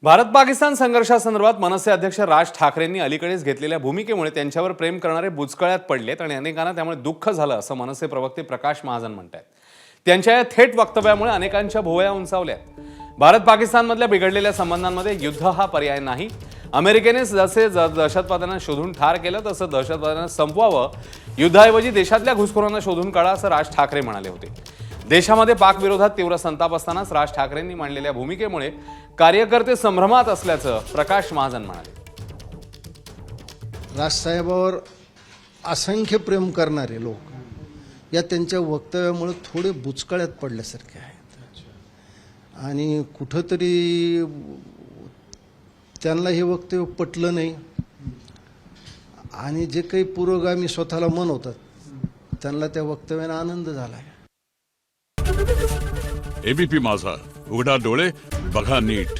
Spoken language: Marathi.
भारत पाकिस्तान संघर्षासंदर्भात मनसे अध्यक्ष राज ठाकरेंनी अलीकडेच घेतलेल्या भूमिकेमुळे त्यांच्यावर प्रेम करणारे बुचकळ्यात पडलेत आणि अनेकांना त्यामुळे दुःख झालं असं मनसे प्रवक्ते प्रकाश महाजन म्हणतात। त्यांच्या या थेट वक्तव्यामुळे अनेकांच्या भुवया उंचावल्यात। भारत पाकिस्तानमधल्या बिघडलेल्या संबंधांमध्ये युद्ध हा पर्याय नाही। अमेरिकेने जसे दहशतवाद्यांना शोधून ठार केलं तसं दहशतवाद्यांना संपवावं, युद्धाऐवजी देशातल्या घुसखोरांना शोधून काढा असं राज ठाकरे म्हणाले होते। देशामध्ये पाक विरोधात तीव्र संताप असतानाच राज ठाकरेंनी मांडलेल्या भूमिकेमुळे कार्यकर्ते संभ्रमात असल्याचं प्रकाश महाजन म्हणाले। राजसाहेबावर असंख्य प्रेम करणारे लोक या त्यांच्या वक्तव्यामुळे थोडे बुचकळ्यात पडल्यासारखे आहेत आणि कुठंतरी त्यांना हे वक्तव्य पटलं नाही आणि जे काही पुरोगामी स्वतःला म्हणवतात त्यांना त्या वक्तव्याने आनंद झाला आहे। एबीपी माझा, उघडा डोळे बघा नीट।